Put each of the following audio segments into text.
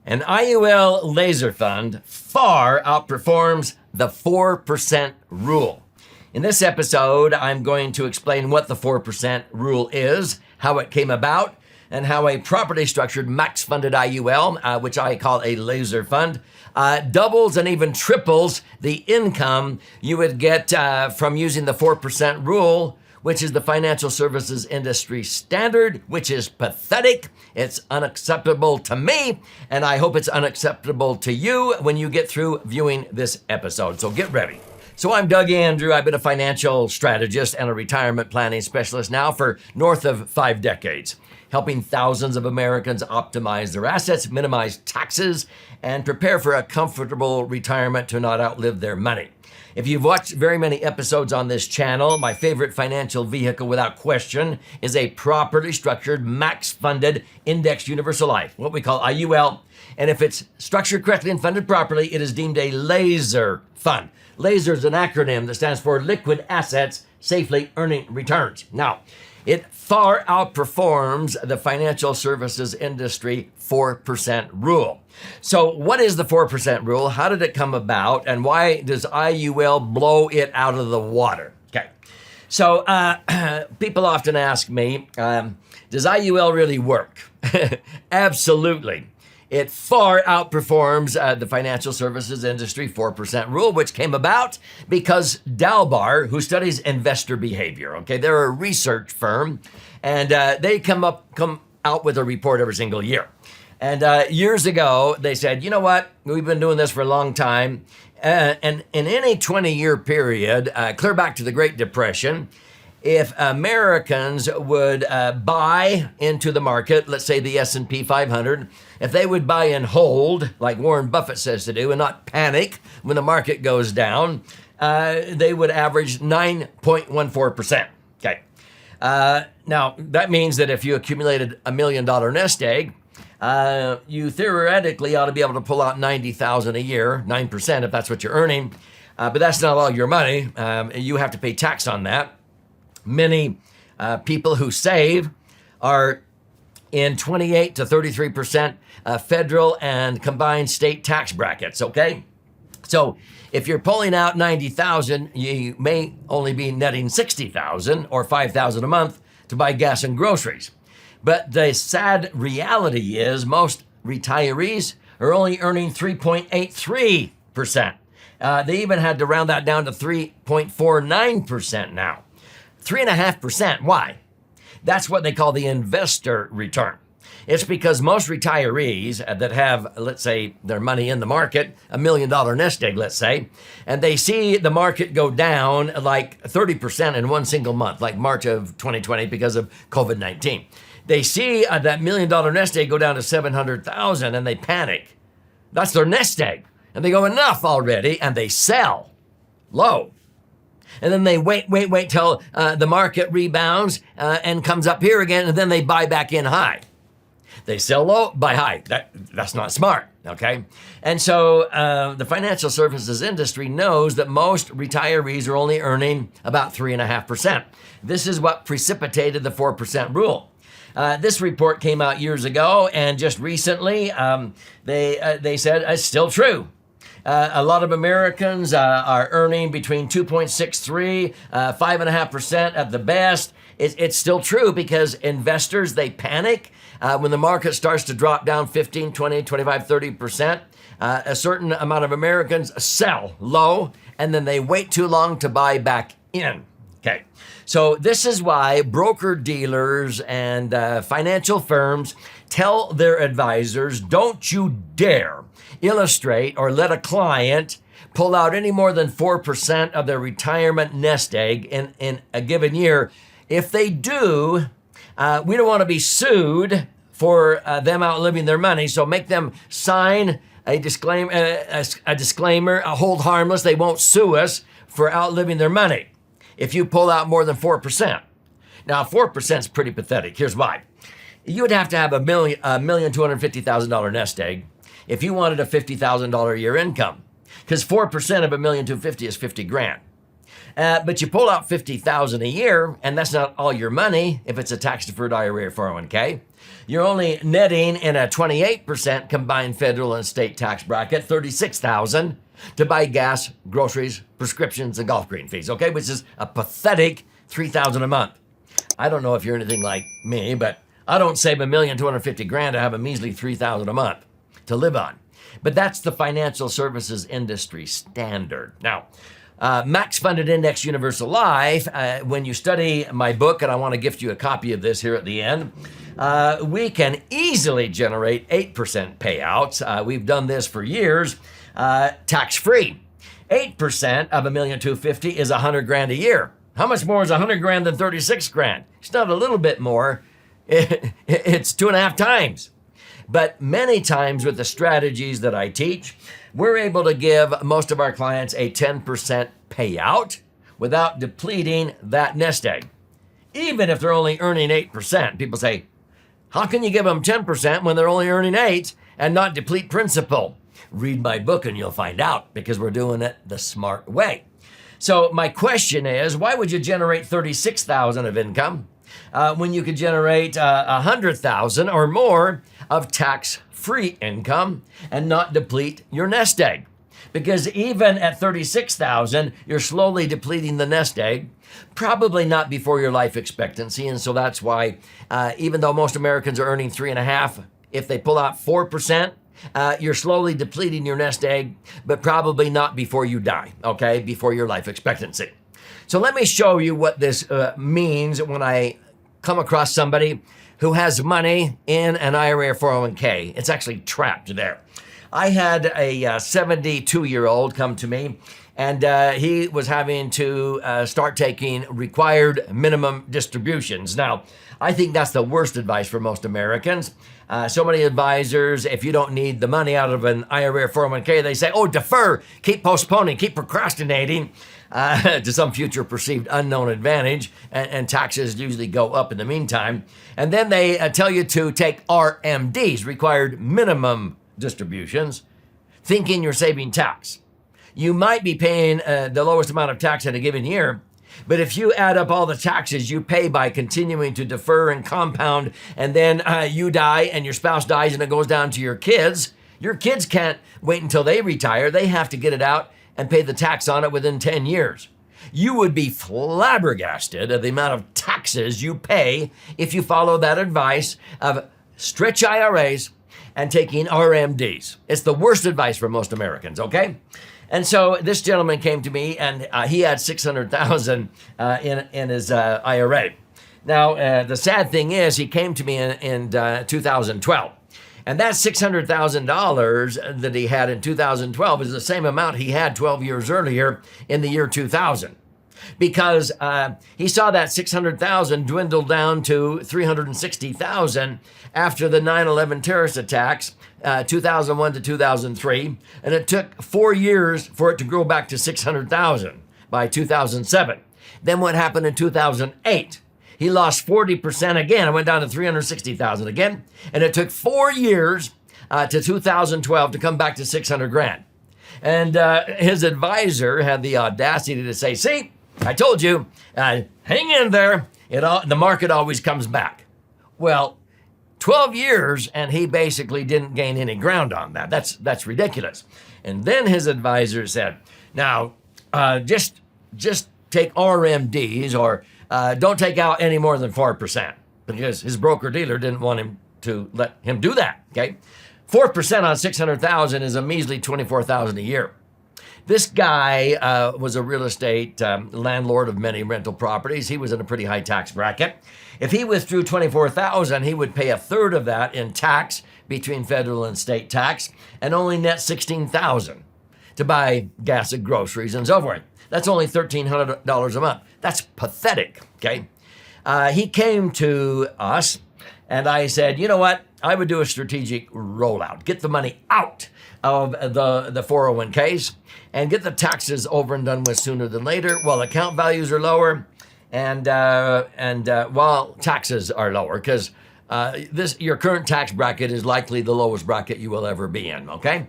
An IUL laser fund far outperforms the 4% rule. In this episode, I'm going to explain what the 4% rule is, how it came about, and how a properly structured max-funded IUL, which I call a laser fund, doubles and even triples the income you would get from using the 4% rule, which is the financial services industry standard, which is pathetic. It's unacceptable to me, and I hope it's unacceptable to you when you get through viewing this episode. So get ready. So I'm Doug Andrew. I've been a financial strategist and a retirement planning specialist now for north of 5 decades, helping thousands of Americans optimize their assets, minimize taxes, and prepare for a comfortable retirement to not outlive their money. If you've watched very many episodes on this channel, my favorite financial vehicle without question is a properly structured, max-funded indexed universal life, what we call IUL. And if it's structured correctly and funded properly, it is deemed a laser fund. Laser is an acronym that stands for Liquid Assets Safely Earning Returns. Now, it far outperforms the financial services industry 4% rule. So what is the 4% rule? How did it come about? And why does IUL blow it out of the water? Okay. So people often ask me, does IUL really work? Absolutely. It far outperforms the financial services industry 4% rule, which came about because Dalbar, who studies investor behavior, okay, they're a research firm, and they come out with a report every single year. And years ago, they said, you know what, we've been doing this for a long time, and in any 20-year period, clear back to the Great Depression, if Americans would buy into the market, let's say the S&P 500, if they would buy and hold, like Warren Buffett says to do, and not panic when the market goes down, they would average 9.14%. Okay. Now, that means that if you accumulated $1 million nest egg, you theoretically ought to be able to pull out $90,000 a year, 9% if that's what you're earning. But that's not all your money. You have to pay tax on that. Many people who save are in 28 to 33% federal and combined state tax brackets, okay? So if you're pulling out $90,000, you may only be netting $60,000 or $5,000 a month to buy gas and groceries. But the sad reality is most retirees are only earning 3.83%. They even had to round that down to 3.49% now. 3.5%. Why? That's what they call the investor return. It's because most retirees that have, let's say, their money in the market, $1 million nest egg, let's say, and they see the market go down like 30% in one single month, like March of 2020 because of COVID-19. They see that $1 million nest egg go down to 700,000 and they panic. That's their nest egg. And they go, enough already, and they sell low. And then they wait till the market rebounds and comes up here again, and then they buy back in high. They sell low, buy high. That's not smart, okay? And so the financial services industry knows that most retirees are only earning about 3.5%. This is what precipitated the 4% rule. This report came out years ago, and just recently they said it's still true. A lot of Americans are earning between 2.63, 5.5% at the best. It's still true because investors, they panic when the market starts to drop down 15, 20, 25, 30%. A certain amount of Americans sell low, and then they wait too long to buy back in. Okay, so this is why broker-dealers and financial firms tell their advisors, don't you dare illustrate or let a client pull out any more than 4% of their retirement nest egg in a given year. If they do, we don't want to be sued for them outliving their money, so make them sign a disclaimer, hold harmless, they won't sue us for outliving their money if you pull out more than 4%. Now, 4% is pretty pathetic. Here's why. You would have to have $1,250,000 nest egg if you wanted a $50,000 a year income, because 4% of $1,250,000 is $50,000. But you pull out $50,000 a year, and that's not all your money if it's a tax-deferred IRA or 401k. You're only netting in a 28% combined federal and state tax bracket, $36,000 to buy gas, groceries, prescriptions, and golf green fees, okay? Which is a pathetic $3,000 a month. I don't know if you're anything like me, but I don't save $1,250,000 to have a measly $3,000 a month to live on. But that's the financial services industry standard. Now, Max Funded Index Universal Life, when you study my book, and I want to gift you a copy of this here at the end, we can easily generate 8% payouts. We've done this for years, tax-free. 8% of $1,250,000 is $100,000 a year. How much more is $100,000 than $36,000? It's not a little bit more. It's 2.5 times. But many times with the strategies that I teach, we're able to give most of our clients a 10% payout without depleting that nest egg. Even if they're only earning 8%. People say, how can you give them 10% when they're only earning 8 and not deplete principal? Read my book and you'll find out, because we're doing it the smart way. So my question is, why would you generate $36,000 of income when you could generate $100,000 or more of tax-free income and not deplete your nest egg? Because even at $36,000, you're slowly depleting the nest egg, probably not before your life expectancy. And so that's why, even though most Americans are earning 3.5%, if they pull out 4%, you're slowly depleting your nest egg, but probably not before you die, okay, before your life expectancy. So let me show you what this means when I come across somebody who has money in an IRA or 401k. It's actually trapped there. I had a 72-year-old come to me, and he was having to start taking required minimum distributions. Now, I think that's the worst advice for most Americans. So many advisors, if you don't need the money out of an IRA or 401k, they say, oh, defer, keep postponing, keep procrastinating to some future perceived unknown advantage, and taxes usually go up in the meantime. And then they tell you to take RMDs, required minimum distributions, thinking you're saving tax. You might be paying the lowest amount of tax in a given year, but if you add up all the taxes you pay by continuing to defer and compound, and then you die and your spouse dies and it goes down to your kids can't wait until they retire. They have to get it out and pay the tax on it within 10 years. You would be flabbergasted at the amount of taxes you pay if you follow that advice of stretch IRAs and taking RMDs. It's the worst advice for most Americans, okay? And so this gentleman came to me, and he had $600,000 in his IRA. Now, the sad thing is, he came to me in 2012. And that $600,000 that he had in 2012 is the same amount he had 12 years earlier in the year 2000. Because he saw that $600,000 dwindle down to $360,000 after the 9/11 terrorist attacks, 2001 to 2003, and it took 4 years for it to grow back to $600,000 by 2007. Then what happened in 2008? He lost 40% again. It went down to $360,000 again, and it took 4 years to 2012 to come back to $600,000. And his advisor had the audacity to say, "See, I told you, hang in there. The market always comes back." Well, 12 years, and he basically didn't gain any ground on that. That's ridiculous. And then his advisor said, "Now, just take RMDs, or don't take out any more than 4%, because his broker-dealer didn't want him to let him do that, okay? 4% on $600,000 is a measly $24,000 a year. This guy was a real estate landlord of many rental properties. He was in a pretty high tax bracket. If he withdrew $24,000, he would pay a third of that in tax between federal and state tax, and only net $16,000 to buy gas and groceries and so forth. That's only $1,300 a month. That's pathetic, okay? He came to us, and I said, you know what? I would do a strategic rollout. Get the money out of the 401ks and get the taxes over and done with sooner than later, while account values are lower and while taxes are lower, because your current tax bracket is likely the lowest bracket you will ever be in, okay?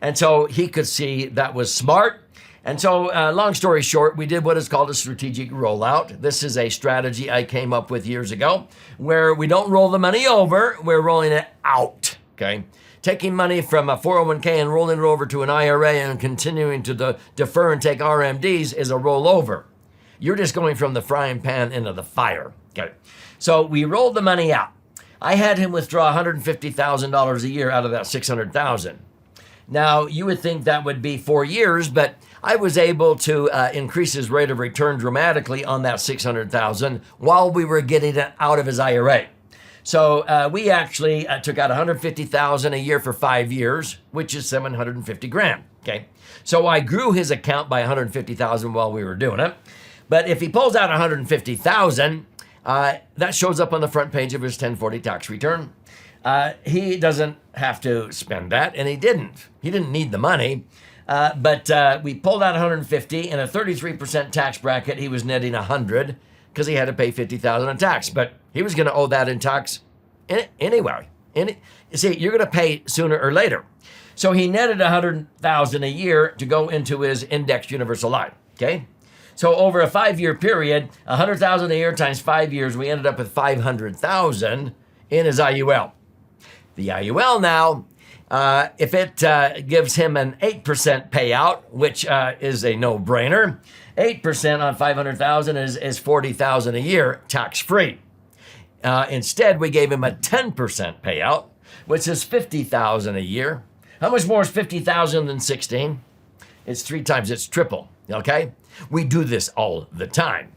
And so he could see that was smart. And so, long story short, we did what is called a strategic rollout. This is a strategy I came up with years ago where we don't roll the money over, we're rolling it out, okay? Taking money from a 401k and rolling it over to an IRA and continuing to defer and take RMDs is a rollover. You're just going from the frying pan into the fire, okay? So we rolled the money out. I had him withdraw $150,000 a year out of that $600,000. Now, you would think that would be 4 years, but I was able to increase his rate of return dramatically on that $600,000 while we were getting it out of his IRA. So we actually took out $150,000 a year for 5 years, which is $750,000. Okay, so I grew his account by $150,000 while we were doing it. But if he pulls out $150,000, that shows up on the front page of his 1040 tax return. He doesn't have to spend that, and he didn't. He didn't need the money. But we pulled out 150 in a 33% tax bracket. He was netting 100 because he had to pay 50,000 in tax, but he was going to owe that in tax anyway. See, you're going to pay sooner or later. So he netted 100,000 a year to go into his indexed universal life. Okay. So over a 5-year period, 100,000 a year times 5 years, we ended up with 500,000 in his IUL. The IUL now, if it gives him an 8% payout, which is a no-brainer, 8% on 500,000 is 40,000 a year, tax-free. Instead, we gave him a 10% payout, which is 50,000 a year. How much more is 50,000 than 16? It's 3 times, it's triple, okay? We do this all the time.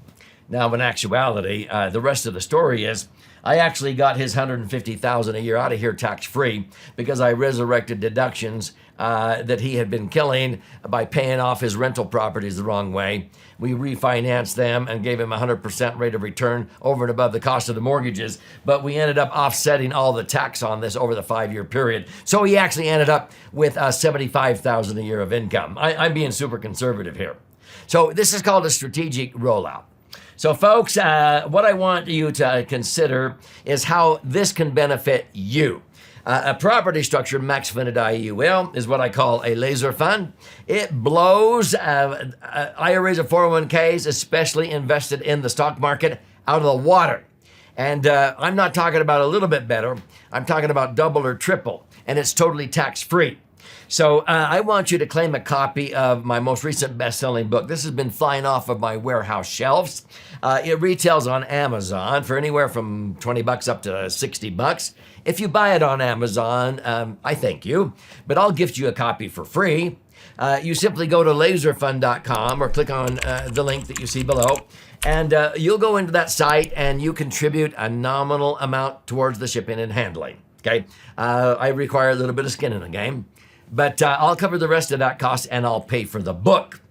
Now, in actuality, the rest of the story is I actually got his $150,000 a year out of here tax-free because I resurrected deductions that he had been killing by paying off his rental properties the wrong way. We refinanced them and gave him a 100% rate of return over and above the cost of the mortgages, but we ended up offsetting all the tax on this over the 5-year period. So he actually ended up with $75,000 a year of income. I'm being super conservative here. So this is called a strategic rollout. So folks, what I want you to consider is how this can benefit you. A property structure max funded IUL is what I call a laser fund. It blows IRAs and 401ks, especially invested in the stock market, out of the water. And I'm not talking about a little bit better. I'm talking about double or triple, and it's totally tax-free. So I want you to claim a copy of my most recent best-selling book. This has been flying off of my warehouse shelves. It retails on Amazon for anywhere from $20 up to $60. If you buy it on Amazon, I thank you, but I'll gift you a copy for free. You simply go to laserfund.com or click on the link that you see below, and you'll go into that site and you contribute a nominal amount towards the shipping and handling. Okay, I require a little bit of skin in the game. But I'll cover the rest of that cost and I'll pay for the book.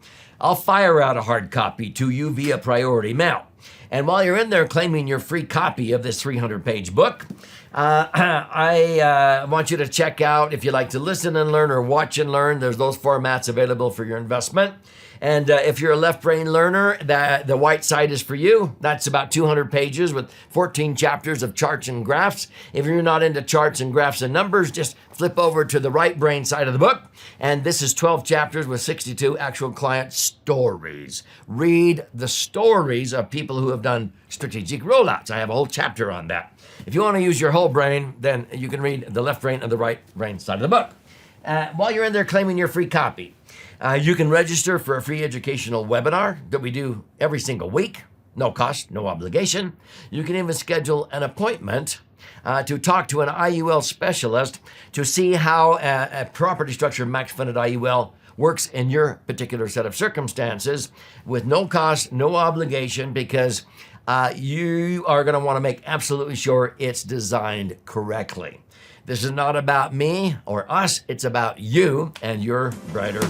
I'll fire out a hard copy to you via priority mail. And while you're in there claiming your free copy of this 300-page book, I want you to check out, if you like to listen and learn or watch and learn, there's those formats available for your investment. And if you're a left brain learner, the white side is for you. That's about 200 pages with 14 chapters of charts and graphs. If you're not into charts and graphs and numbers, just flip over to the right brain side of the book. And this is 12 chapters with 62 actual client stories. Read the stories of people who have done strategic rollouts. I have a whole chapter on that. If you want to use your whole brain, then you can read the left brain and the right brain side of the book. While you're in there claiming your free copy, you can register for a free educational webinar that we do every single week. No cost, no obligation. You can even schedule an appointment to talk to an IUL specialist to see how a property structure max funded IUL works in your particular set of circumstances with no cost, no obligation, because you are going to want to make absolutely sure it's designed correctly. This is not about me or us. It's about you and your brighter